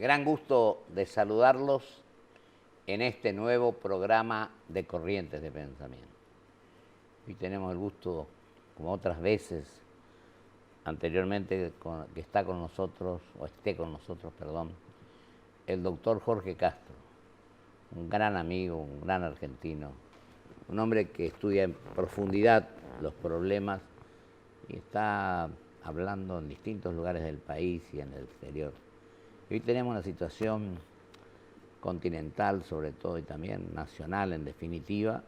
Gran gusto de saludarlos en este nuevo programa de Corrientes de Pensamiento. Hoy tenemos el gusto, como otras veces anteriormente, que está con nosotros, o esté con nosotros, perdón, el doctor Jorge Castro, un gran amigo, un gran argentino, un hombre que estudia en profundidad los problemas y está hablando en distintos lugares del país y en el exterior. Hoy tenemos una situación continental sobre todo y también nacional en definitiva,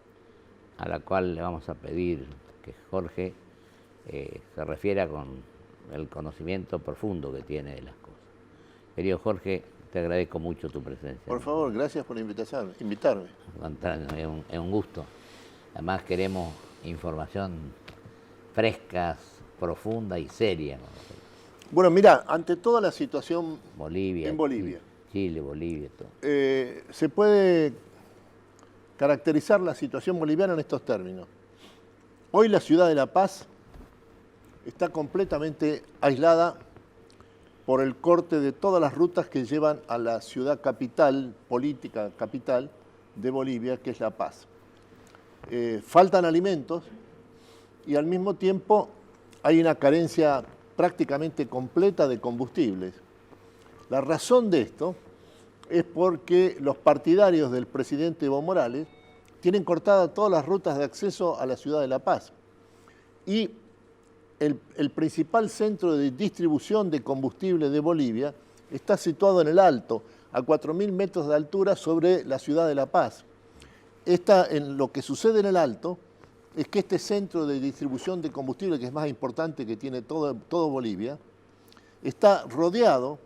a la cual le vamos a pedir que Jorge se refiera con el conocimiento profundo que tiene de las cosas. Querido Jorge, te agradezco mucho tu presencia. Por favor, gracias por invitarme. Es un gusto. Además queremos información fresca, profunda y seria. Bueno, mira, ante toda la situación Bolivia, en Bolivia, Chile, Bolivia, todo. Se puede caracterizar la situación boliviana en estos términos. Hoy la ciudad de La Paz está completamente aislada por el corte de todas las rutas que llevan a la ciudad capital, política capital de Bolivia, que es La Paz. Faltan alimentos y al mismo tiempo hay una carencia prácticamente completa de combustibles. La razón de esto es porque los partidarios del presidente Evo Morales tienen cortadas todas las rutas de acceso a la ciudad de La Paz. Y el principal centro de distribución de combustible de Bolivia está situado en el Alto, a 4.000 metros de altura sobre la ciudad de La Paz. Lo que sucede en el Alto es que este centro de distribución de combustible, que es más importante que tiene todo Bolivia, está rodeado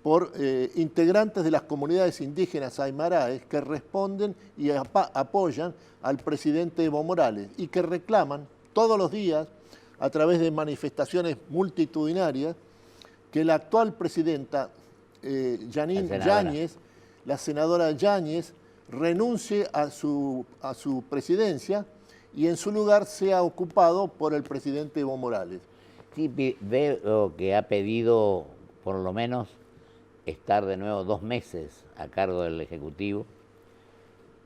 por integrantes de las comunidades indígenas aymaraes que responden y apoyan al presidente Evo Morales y que reclaman todos los días, a través de manifestaciones multitudinarias, que la actual presidenta Janine Áñez, la senadora Yáñez, renuncie a su presidencia y en su lugar sea ocupado por el presidente Evo Morales. Sí, veo que ha pedido por lo menos estar de nuevo 2 meses a cargo del Ejecutivo,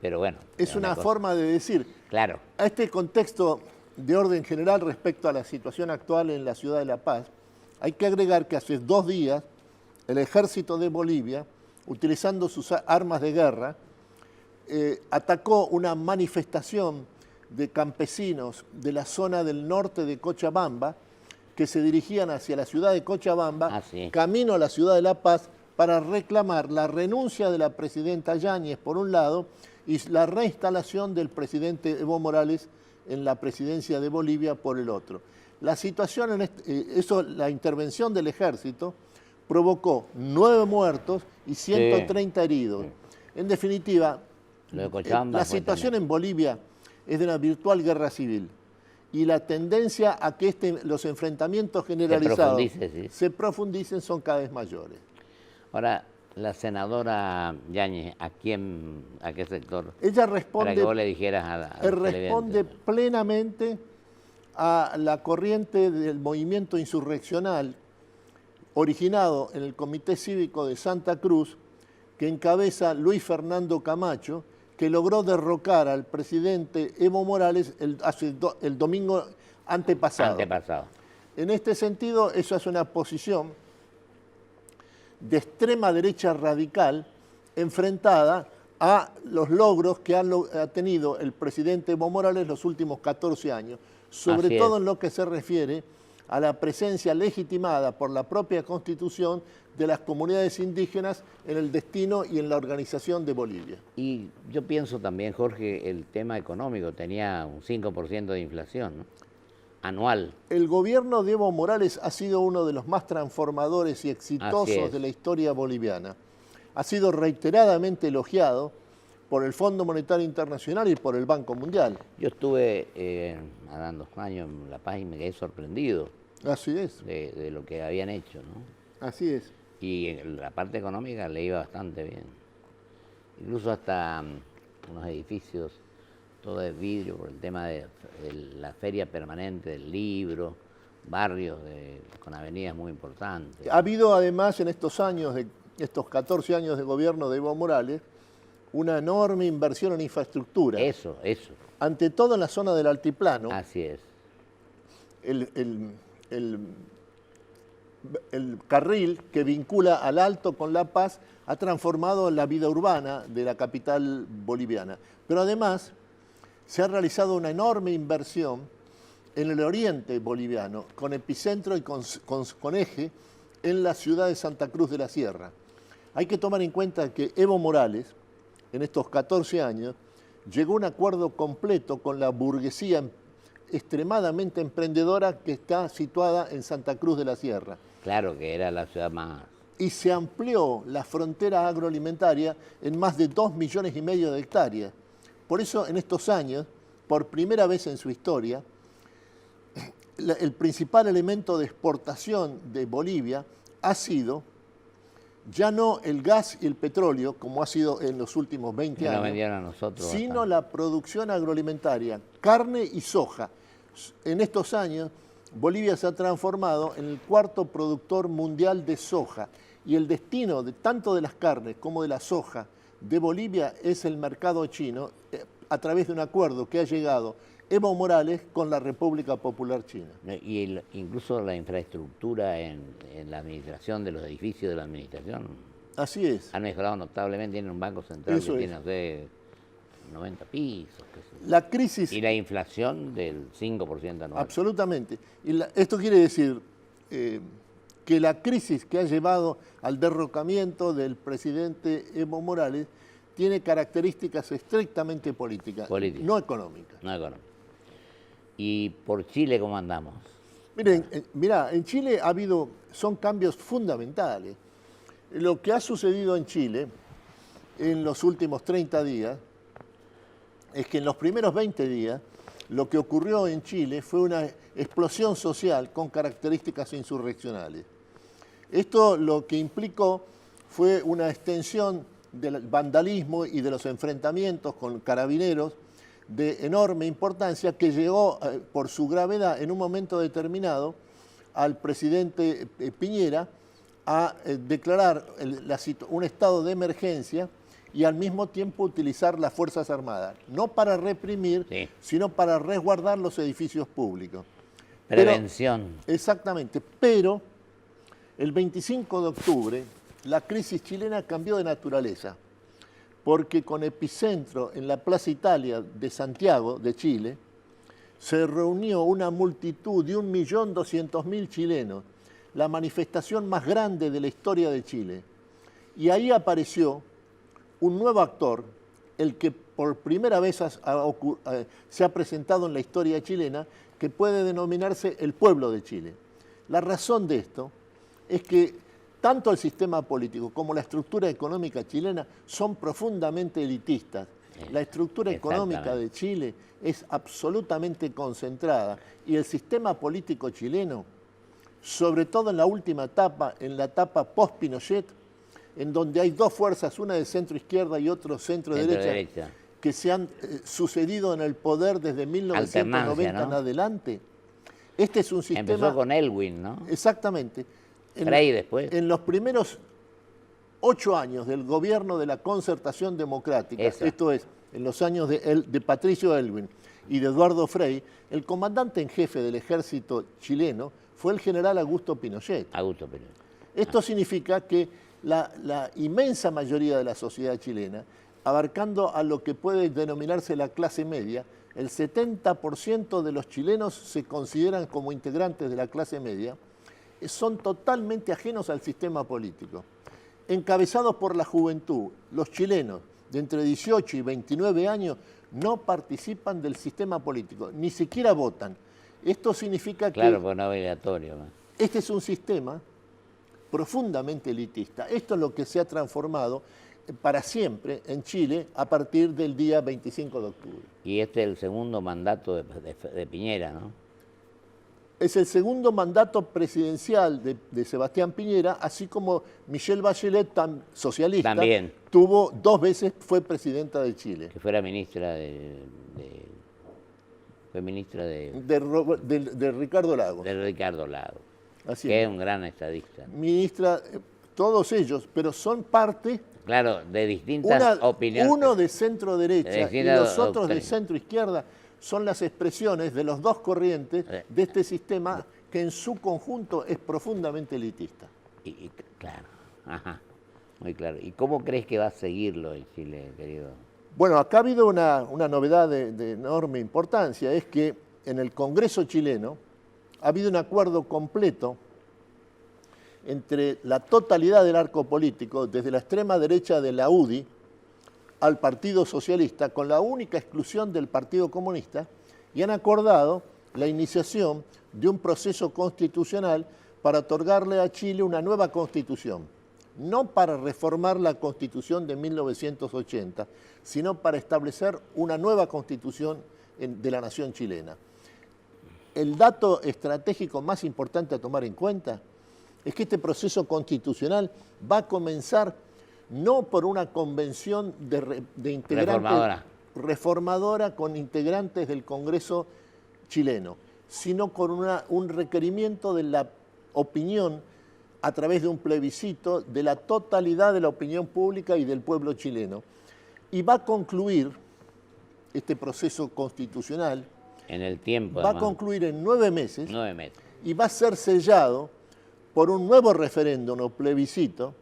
pero bueno. Es una forma de decir. Claro. A este contexto de orden general respecto a la situación actual en la ciudad de La Paz, hay que agregar que hace 2 días el ejército de Bolivia, utilizando sus armas de guerra, atacó una manifestación de campesinos de la zona del norte de Cochabamba que se dirigían hacia la ciudad de Cochabamba, camino a la ciudad de La Paz, para reclamar la renuncia de la presidenta Yáñez por un lado y la reinstalación del presidente Evo Morales en la presidencia de Bolivia por el otro. La situación, la intervención del ejército provocó 9 muertos y 130 heridos. En definitiva, la situación en Bolivia es de una virtual guerra civil y la tendencia a que los enfrentamientos generalizados se profundicen son cada vez mayores. Ahora, la senadora Yáñez, ¿a qué sector? Ella responde, para que vos le dijeras responde plenamente a la corriente del movimiento insurreccional originado en el Comité Cívico de Santa Cruz, que encabeza Luis Fernando Camacho, que logró derrocar al presidente Evo Morales el domingo antepasado. En este sentido, eso es una posición de extrema derecha radical enfrentada a los logros que ha tenido el presidente Evo Morales los últimos 14 años, sobre todo en lo que se refiere a la presencia legitimada por la propia Constitución de las comunidades indígenas en el destino y en la organización de Bolivia. Y yo pienso también, Jorge, el tema económico tenía un 5% de inflación, ¿no? Anual. El gobierno de Evo Morales ha sido uno de los más transformadores y exitosos de la historia boliviana. Ha sido reiteradamente elogiado por el Fondo Monetario Internacional y por el Banco Mundial. Yo estuve hace 2 años en La Paz y me quedé sorprendido. Así es. De lo que habían hecho, ¿no? Así es. Y en la parte económica le iba bastante bien. Incluso hasta unos edificios todo de vidrio por el tema de la feria permanente del libro, barrios con avenidas muy importantes. Ha habido además en estos años de estos 14 años de gobierno de Evo Morales, una enorme inversión en infraestructura. Eso. Ante todo en la zona del altiplano. Así es. El carril que vincula al Alto con La Paz ha transformado la vida urbana de la capital boliviana. Pero además se ha realizado una enorme inversión en el oriente boliviano, con epicentro y con eje en la ciudad de Santa Cruz de la Sierra. Hay que tomar en cuenta que Evo Morales, en estos 14 años, llegó a un acuerdo completo con la burguesía extremadamente emprendedora que está situada en Santa Cruz de la Sierra. Claro que era la ciudad más... Y se amplió la frontera agroalimentaria en más de 2,5 millones de hectáreas. Por eso, en estos años, por primera vez en su historia, el principal elemento de exportación de Bolivia ha sido ya no el gas y el petróleo, como ha sido en los últimos 20 años, vendieron a nosotros sino bastante. la producción agroalimentaria, carne y soja. En estos años, Bolivia se ha transformado en el cuarto productor mundial de soja y el destino tanto de las carnes como de la soja de Bolivia es el mercado chino a través de un acuerdo que ha llegado Evo Morales con la República Popular China. Y incluso la infraestructura en la administración de los edificios de la administración Así es. han mejorado notablemente. Tienen un banco central Eso que es. tiene, no sé, 90 pisos. Qué sé yo. La crisis... Y la inflación del 5% anual. Absolutamente. Y esto quiere decir que la crisis que ha llevado al derrocamiento del presidente Evo Morales tiene características estrictamente políticas, no económicas. No económico. ¿Y por Chile cómo andamos? Miren, mirá, en Chile son cambios fundamentales. Lo que ha sucedido en Chile en los últimos 30 días es que en los primeros 20 días lo que ocurrió en Chile fue una explosión social con características insurreccionales. Esto lo que implicó fue una extensión del vandalismo y de los enfrentamientos con carabineros de enorme importancia que llegó por su gravedad en un momento determinado al presidente Piñera a declarar un estado de emergencia y al mismo tiempo utilizar las Fuerzas Armadas, no para reprimir, Sí. sino para resguardar los edificios públicos. Prevención. Exactamente, pero el 25 de octubre la crisis chilena cambió de naturaleza, porque con epicentro en la Plaza Italia de Santiago, de Chile, se reunió una multitud de 1.200.000 chilenos, la manifestación más grande de la historia de Chile. Y ahí apareció un nuevo actor, el que por primera vez se ha presentado en la historia chilena, que puede denominarse el pueblo de Chile. La razón de esto es que tanto el sistema político como la estructura económica chilena son profundamente elitistas. La estructura económica de Chile es absolutamente concentrada y el sistema político chileno, sobre todo en la última etapa, en la etapa post-Pinochet, en donde hay dos fuerzas, una de centro-izquierda y otra centro-derecha, que se han sucedido en el poder desde 1990 en adelante. Este es un sistema... Empezó con Elwin, ¿no? Exactamente. Frei después. En los primeros 8 años del gobierno de la concertación democrática, esto es, en los años de Patricio Elwin y de Eduardo Frei, el comandante en jefe del ejército chileno fue el general Augusto Pinochet. Esto significa que la inmensa mayoría de la sociedad chilena, abarcando a lo que puede denominarse la clase media, el 70% de los chilenos se consideran como integrantes de la clase media, son totalmente ajenos al sistema político. Encabezados por la juventud, los chilenos de entre 18 y 29 años no participan del sistema político, ni siquiera votan. Esto significa que... Claro, porque no es obligatorio. Este es un sistema profundamente elitista. Esto es lo que se ha transformado para siempre en Chile a partir del día 25 de octubre. Y este es el segundo mandato de Piñera, ¿no? Es el segundo mandato presidencial de Sebastián Piñera, así como Michelle Bachelet, socialista, también tuvo 2 veces, fue presidenta de Chile. Que fuera ministra fue ministra de Ricardo Lagos. De Ricardo Lagos, Así que es es un gran estadista. Ministra, todos ellos, pero son parte, Claro, de distintas opiniones. uno de centro derecha De y distintas los otros de doctrinas. centro izquierda, son las expresiones de los dos corrientes de este sistema que en su conjunto es profundamente elitista. Claro, ajá, muy claro. ¿Y cómo crees que va a seguirlo en Chile, querido? Bueno, acá ha habido una novedad de enorme importancia, es que en el Congreso chileno ha habido un acuerdo completo entre la totalidad del arco político, desde la extrema derecha de la UDI al Partido Socialista, con la única exclusión del Partido Comunista, y han acordado la iniciación de un proceso constitucional para otorgarle a Chile una nueva constitución, no para reformar la constitución de 1980, sino para establecer una nueva constitución de la nación chilena. El dato estratégico más importante a tomar en cuenta es que este proceso constitucional va a comenzar no por una convención de integrantes reformadora con integrantes del Congreso chileno, sino con un requerimiento de la opinión a través de un plebiscito de la totalidad de la opinión pública y del pueblo chileno. Y va a concluir este proceso constitucional, En el tiempo, va además. a concluir en 9 meses 9 meses. y va a ser sellado por un nuevo referéndum o plebiscito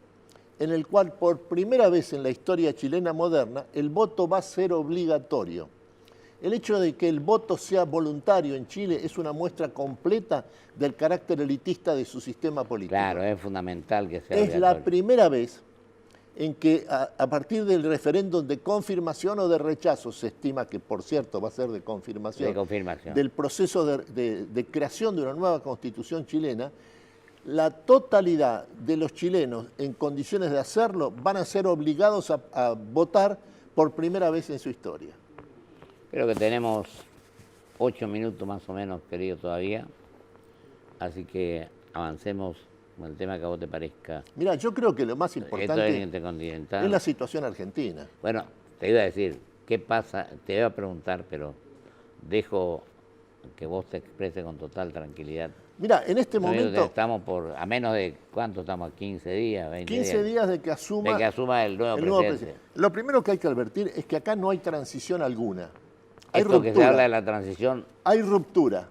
en el cual por primera vez en la historia chilena moderna el voto va a ser obligatorio. El hecho de que el voto sea voluntario en Chile es una muestra completa del carácter elitista de su sistema político. Claro, es fundamental que sea Es la obligatorio. primera vez en que a partir del referéndum de confirmación o de rechazo, se estima que por cierto va a ser de confirmación, del proceso de creación de una nueva constitución chilena, la totalidad de los chilenos en condiciones de hacerlo van a ser obligados a votar por primera vez en su historia. Creo que tenemos 8 minutos más o menos, querido, todavía. Así que avancemos con el tema que a vos te parezca. Mira, yo creo que lo más Esto es importante intercontinental. es la situación argentina. Bueno, te iba a decir, ¿qué pasa? Te iba a preguntar, pero dejo que vos te expreses con total tranquilidad. Mira, en este momento, estamos a menos de, ¿cuánto estamos? 15 días, 20 15 días de que asuma el nuevo presidente. Lo primero que hay que advertir es que acá no hay transición alguna. Hay Esto ruptura. que se habla de la transición, Hay ruptura.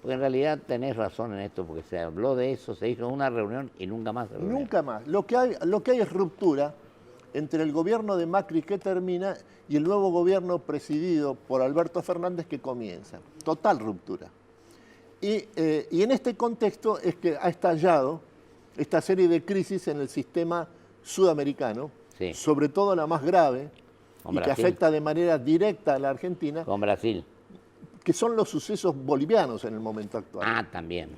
porque en realidad tenés razón en esto, porque se habló de eso, se hizo una reunión y nunca más se reunió. Nunca más. Lo que hay es ruptura entre el gobierno de Macri que termina y el nuevo gobierno presidido por Alberto Fernández que comienza. Total ruptura. Y en este contexto es que ha estallado esta serie de crisis en el sistema sudamericano, Sí. sobre todo la más grave, Con y que Brasil. afecta de manera directa a la Argentina, Con Brasil. que son los sucesos bolivianos en el momento actual. Ah, también.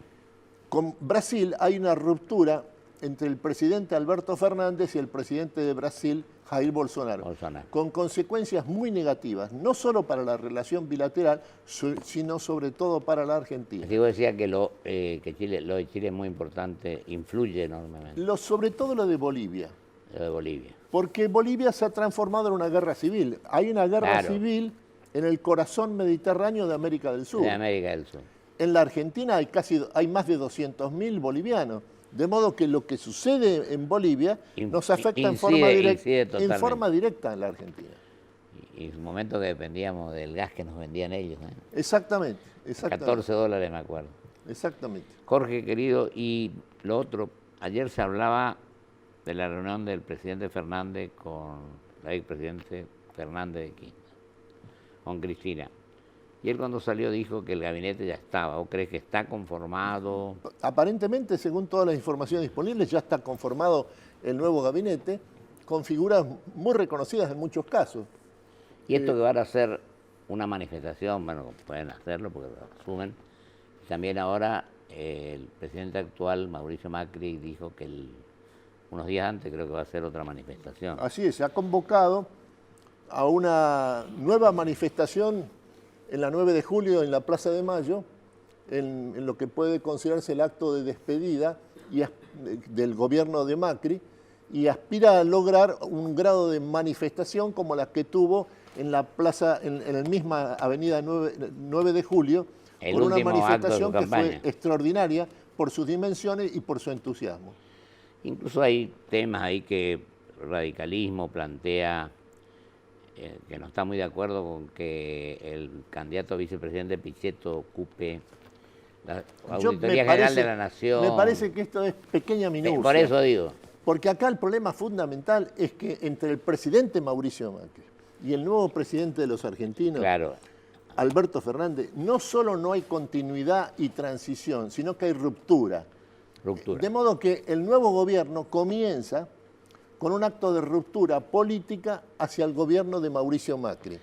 Con Brasil hay una ruptura entre el presidente Alberto Fernández y el presidente de Brasil, Jair Bolsonaro, con consecuencias muy negativas, no solo para la relación bilateral, sino sobre todo para la Argentina. Así vos decías que lo de Chile es muy importante, influye enormemente. Sobre todo lo de Bolivia. Lo de Bolivia. Porque Bolivia se ha transformado en una guerra civil. Hay una guerra civil en el corazón mediterráneo de América del Sur. De América del Sur. En la Argentina hay más de 200.000 bolivianos. De modo que lo que sucede en Bolivia nos afecta en forma directa en la Argentina. Y en un momento que dependíamos del gas que nos vendían ellos. Exactamente. $14 me acuerdo. Exactamente. Jorge, querido, y lo otro, ayer se hablaba de la reunión del presidente Fernández con la expresidente Fernández de Kirchner, con Cristina. Y él cuando salió dijo que el gabinete ya estaba. ¿Vos crees que está conformado? Aparentemente, según todas las informaciones disponibles, ya está conformado el nuevo gabinete con figuras muy reconocidas en muchos casos. Y esto que van a hacer una manifestación, bueno, pueden hacerlo porque lo asumen. También ahora el presidente actual, Mauricio Macri, dijo que unos días antes creo que va a hacer otra manifestación. Así es, se ha convocado a una nueva manifestación en la 9 de julio en la Plaza de Mayo, en lo que puede considerarse el acto de despedida del gobierno de Macri, y aspira a lograr un grado de manifestación como la que tuvo en la plaza, en la misma avenida 9 de julio, El con una último acto de su manifestación que campaña. fue extraordinaria por sus dimensiones y por su entusiasmo. Incluso hay temas ahí que el radicalismo plantea que no está muy de acuerdo con que el candidato a vicepresidente Pichetto ocupe la Auditoría General de la Nación. Me parece que esto es pequeña minucia. Por eso digo. Porque acá el problema fundamental es que entre el presidente Mauricio Macri y el nuevo presidente de los argentinos, claro, Alberto Fernández, no solo no hay continuidad y transición, sino que hay ruptura. De modo que el nuevo gobierno comienza con un acto de ruptura política hacia el gobierno de Mauricio Macri.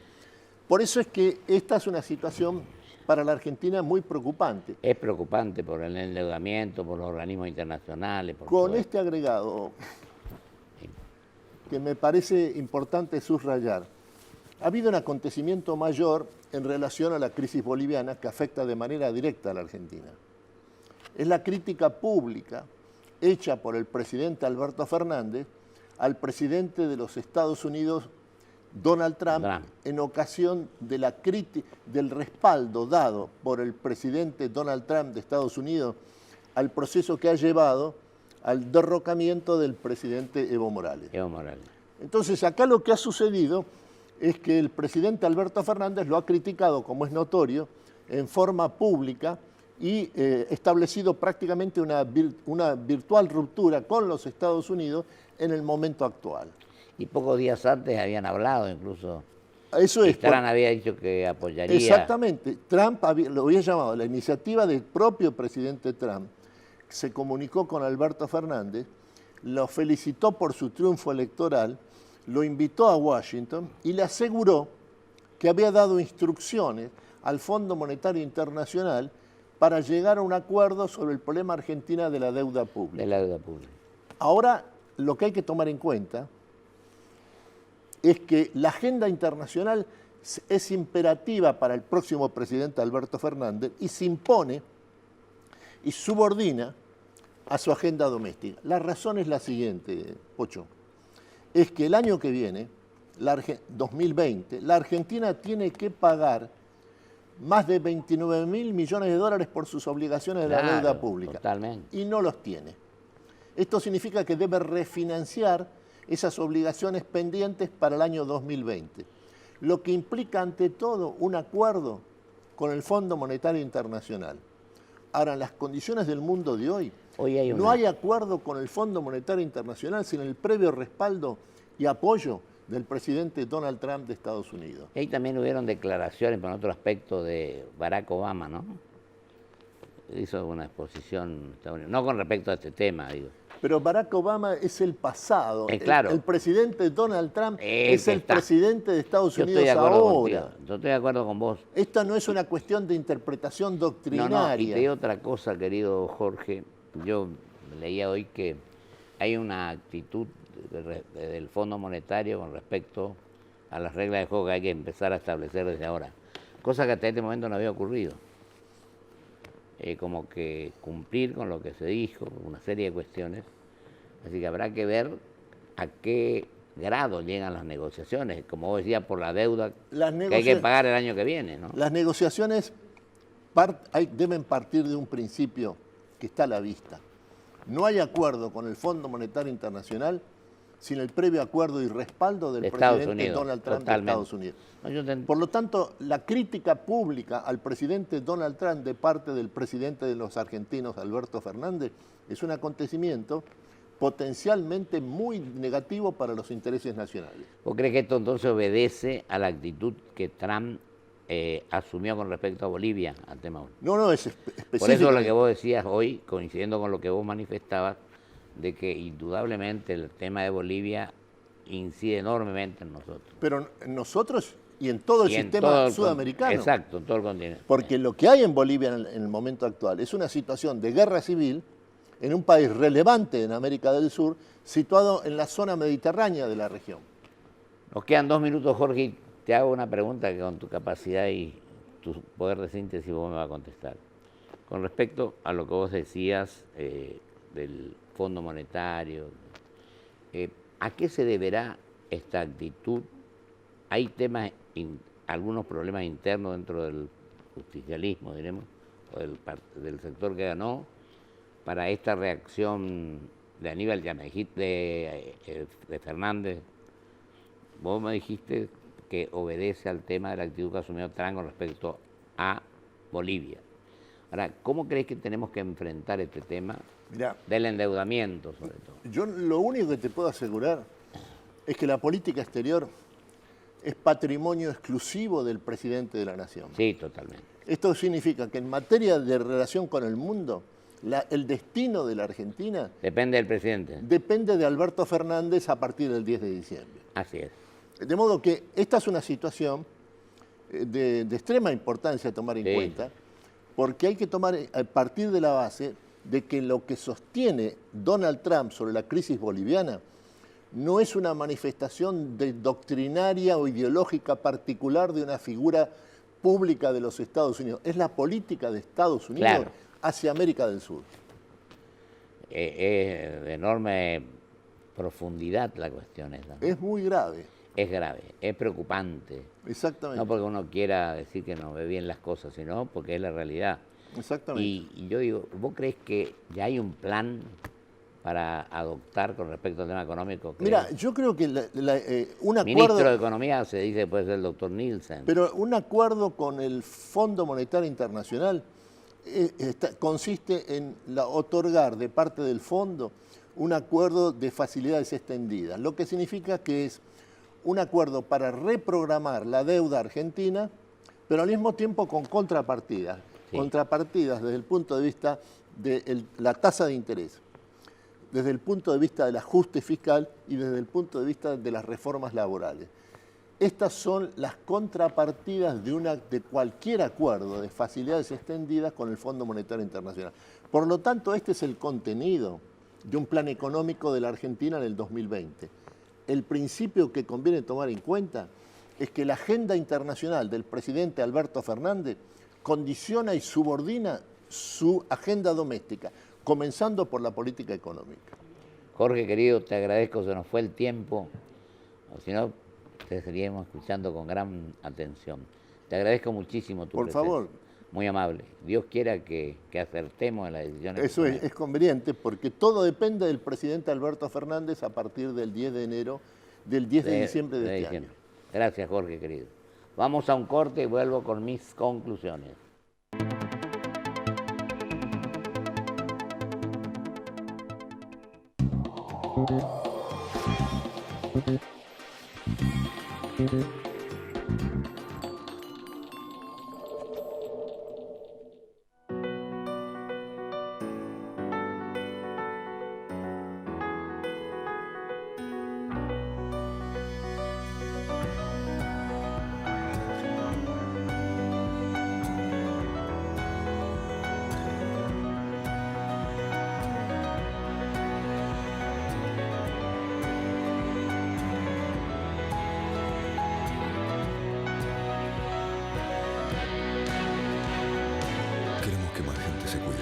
Por eso es que esta es una situación para la Argentina muy preocupante. Es preocupante por el endeudamiento, por los organismos internacionales. Con este agregado, que me parece importante subrayar, ha habido un acontecimiento mayor en relación a la crisis boliviana que afecta de manera directa a la Argentina. Es la crítica pública hecha por el presidente Alberto Fernández al presidente de los Estados Unidos, Donald Trump, en ocasión de del respaldo dado por el presidente Donald Trump de Estados Unidos al proceso que ha llevado al derrocamiento del presidente Evo Morales. Entonces, acá lo que ha sucedido es que el presidente Alberto Fernández lo ha criticado, como es notorio, en forma pública y establecido prácticamente una virtual ruptura con los Estados Unidos en el momento actual. Y pocos días antes habían hablado incluso. Eso es. Trump había dicho que apoyaría. Exactamente. Trump lo había llamado, la iniciativa del propio presidente Trump, se comunicó con Alberto Fernández, lo felicitó por su triunfo electoral, lo invitó a Washington y le aseguró que había dado instrucciones al Fondo Monetario Internacional para llegar a un acuerdo sobre el problema argentino de la deuda pública. Ahora, lo que hay que tomar en cuenta es que la agenda internacional es imperativa para el próximo presidente Alberto Fernández y se impone y subordina a su agenda doméstica. La razón es la siguiente, Pocho, es que el año que viene, 2020, la Argentina tiene que pagar más de 29.000 millones de dólares por sus obligaciones de la deuda pública. Totalmente. Y no los tiene. Esto significa que debe refinanciar esas obligaciones pendientes para el año 2020, lo que implica ante todo un acuerdo con el Fondo Monetario Internacional. Ahora, en las condiciones del mundo de hoy no hay acuerdo con el Fondo Monetario Internacional sin el previo respaldo y apoyo del presidente Donald Trump de Estados Unidos. Y ahí también hubieron declaraciones por otro aspecto de Barack Obama, ¿no? Hizo una exposición, no con respecto a este tema, digo. Pero Barack Obama es el pasado. Claro. El presidente Donald Trump es el presidente de Estados Unidos ahora. Yo estoy de acuerdo con vos. Esta no es una cuestión de interpretación doctrinaria. No, y te digo otra cosa, querido Jorge. Yo leía hoy que hay una actitud del Fondo Monetario con respecto a las reglas de juego que hay que empezar a establecer desde ahora. Cosa que hasta este momento no había ocurrido. Como que cumplir con lo que se dijo, una serie de cuestiones. Así que habrá que ver a qué grado llegan las negociaciones, como vos decías, por la deuda que hay que pagar el año que viene, ¿no? Las negociaciones deben partir de un principio que está a la vista. No hay acuerdo con el Fondo Monetario Internacional sin el previo acuerdo y respaldo del presidente Donald Trump de Estados Unidos. Por lo tanto, la crítica pública al presidente Donald Trump de parte del presidente de los argentinos, Alberto Fernández, es un acontecimiento potencialmente muy negativo para los intereses nacionales. ¿Vos crees que esto entonces obedece a la actitud que Trump asumió con respecto a Bolivia, al tema? No, es específico. Por eso lo que vos decías hoy, coincidiendo con lo que vos manifestabas, de que indudablemente el tema de Bolivia incide enormemente en nosotros. Pero en nosotros y en todo el sistema sudamericano. Exacto, en todo el continente. Porque lo que hay en Bolivia en el momento actual es una situación de guerra civil en un país relevante en América del Sur, situado en la zona mediterránea de la región. Nos quedan 2 minutos, Jorge, y te hago una pregunta que con tu capacidad y tu poder de síntesis vos me vas a contestar. Con respecto a lo que vos decías del Fondo Monetario, ¿a qué se deberá esta actitud? Hay temas, algunos problemas internos dentro del justicialismo, diremos, o del sector que ganó, para esta reacción de Aníbal ya me dijiste, de Fernández, vos me dijiste que obedece al tema de la actitud que asumió Trump con respecto a Bolivia. Ahora, ¿cómo crees que tenemos que enfrentar este tema Mirá, del endeudamiento, sobre todo? yo lo único que te puedo asegurar es que la política exterior es patrimonio exclusivo del presidente de la nación. Sí, totalmente. Esto significa que en materia de relación con el mundo, el destino de la Argentina Depende del presidente. depende de Alberto Fernández a partir del 10 de diciembre. Así es. De modo que esta es una situación de extrema importancia a tomar en Sí. cuenta, porque hay que tomar a partir de la base de que lo que sostiene Donald Trump sobre la crisis boliviana no es una manifestación doctrinaria o ideológica particular de una figura pública de los Estados Unidos, es la política de Estados Unidos Claro. hacia América del Sur. Es de enorme profundidad la cuestión esa, ¿no? Es muy grave, Es grave, es preocupante. exactamente. No porque uno quiera decir que no ve bien las cosas, sino porque es la realidad. Exactamente. Y yo digo, ¿vos crees que ya hay un plan para adoptar con respecto al tema económico? Mira, yo creo que un Ministro de acuerdo, Economía se dice que puede ser el doctor Nielsen. pero un acuerdo con el Fondo Monetario Internacional consiste en otorgar de parte del fondo un acuerdo de facilidades extendidas, lo que significa que es un acuerdo para reprogramar la deuda argentina, pero al mismo tiempo con contrapartidas. Sí. Contrapartidas desde el punto de vista de la tasa de interés, desde el punto de vista del ajuste fiscal y desde el punto de vista de las reformas laborales. Estas son las contrapartidas de cualquier acuerdo de facilidades extendidas con el Fondo Monetario Internacional. Por lo tanto, este es el contenido de un plan económico de la Argentina en el 2020. El principio que conviene tomar en cuenta es que la agenda internacional del presidente Alberto Fernández condiciona y subordina su agenda doméstica, comenzando por la política económica. Jorge, querido, te agradezco, se nos fue el tiempo, o si no, te seguiríamos escuchando con gran atención. Te agradezco muchísimo tu Por presencia. favor. Muy amable. Dios quiera que acertemos en las decisiones. Eso que es conveniente porque todo depende del presidente Alberto Fernández a partir del 10 de enero, del 10 de diciembre de este año. Gracias, Jorge, querido. Vamos a un corte y vuelvo con mis conclusiones. Queremos que más gente se cuide.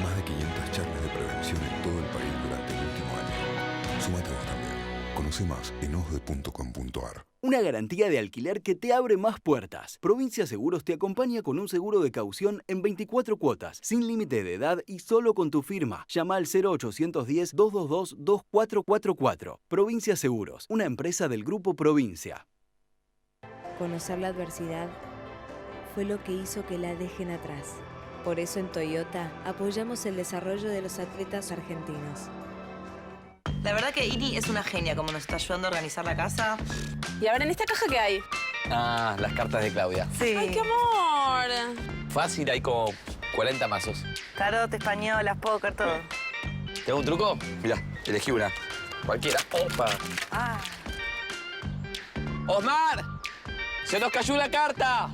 Más de 500 charlas de prevención en todo el país durante el último año. Súmate vos también. Conoce más en osde.com.ar. Una garantía de alquiler que te abre más puertas. Provincia Seguros te acompaña con un seguro de caución en 24 cuotas, sin límite de edad y solo con tu firma. Llama al 0810-222-2444. Provincia Seguros, una empresa del Grupo Provincia. Conocer la adversidad fue lo que hizo que la dejen atrás. Por eso en Toyota apoyamos el desarrollo de los atletas argentinos. La verdad que Ini es una genia, como nos está ayudando a organizar la casa. Y a ver, ¿en esta caja qué hay? Ah, las cartas de Claudia. Sí. ¡Ay, qué amor! Fácil, hay como 40 mazos. Tarot, españolas, póker, todo. ¿Te hago un truco? Mirá, elegí una. Cualquiera. ¡Opa! Ah. ¡Osmar! ¡Se nos cayó una carta!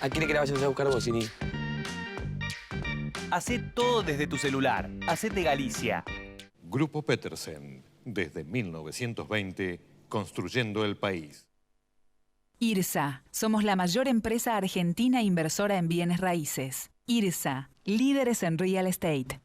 ¿A quién que la vayas a buscar vos, Ini? Hacé todo desde tu celular. Hacete Galicia. Grupo Petersen, desde 1920, construyendo el país. IRSA. Somos la mayor empresa argentina inversora en bienes raíces. IRSA. Líderes en real estate.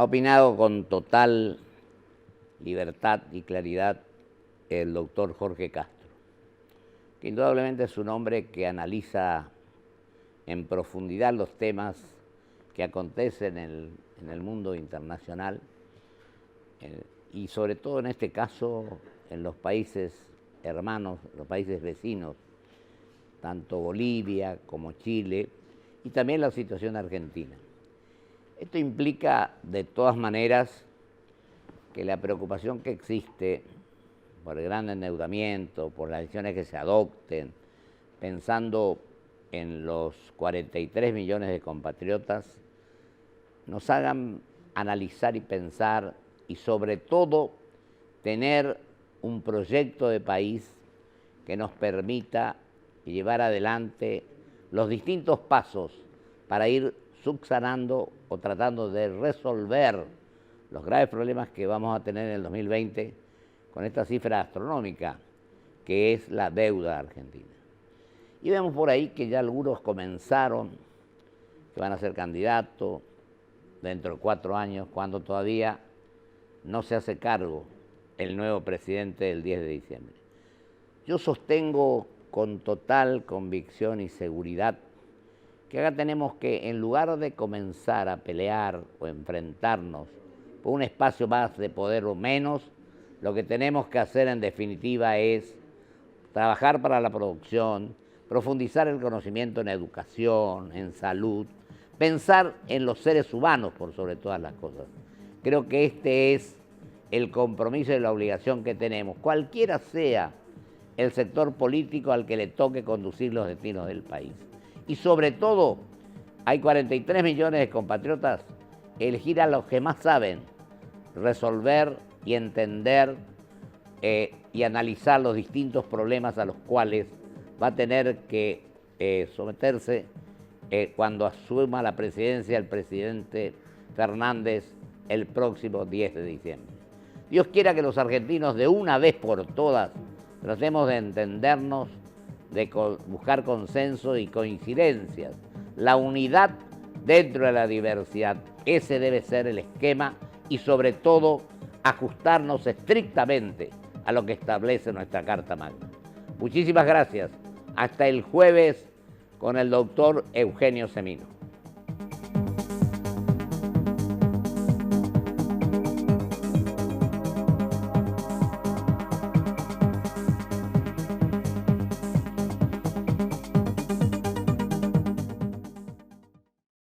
Ha opinado con total libertad y claridad el doctor Jorge Castro, que indudablemente es un hombre que analiza en profundidad los temas que acontecen en el mundo internacional y sobre todo en este caso en los países hermanos, los países vecinos, tanto Bolivia como Chile y también la situación argentina. Esto implica de todas maneras que la preocupación que existe por el gran endeudamiento, por las decisiones que se adopten, pensando en los 43 millones de compatriotas, nos hagan analizar y pensar y sobre todo tener un proyecto de país que nos permita llevar adelante los distintos pasos para ir subsanando o tratando de resolver los graves problemas que vamos a tener en el 2020 con esta cifra astronómica que es la deuda argentina. Y vemos por ahí que ya algunos comenzaron, que van a ser candidatos dentro de 4 años, cuando todavía no se hace cargo el nuevo presidente del 10 de diciembre. Yo sostengo con total convicción y seguridad que acá tenemos que, en lugar de comenzar a pelear o enfrentarnos por un espacio más de poder o menos, lo que tenemos que hacer en definitiva es trabajar para la producción, profundizar el conocimiento en educación, en salud, pensar en los seres humanos por sobre todas las cosas. Creo que este es el compromiso y la obligación que tenemos, cualquiera sea el sector político al que le toque conducir los destinos del país. Y sobre todo, hay 43 millones de compatriotas, elegir a los que más saben resolver y entender y analizar los distintos problemas a los cuales va a tener que someterse cuando asuma la presidencia el presidente Fernández el próximo 10 de diciembre. Dios quiera que los argentinos de una vez por todas tratemos de entendernos, de buscar consenso y coincidencias, la unidad dentro de la diversidad. Ese debe ser el esquema y sobre todo ajustarnos estrictamente a lo que establece nuestra Carta Magna. Muchísimas gracias. Hasta el jueves con el doctor Eugenio Semino.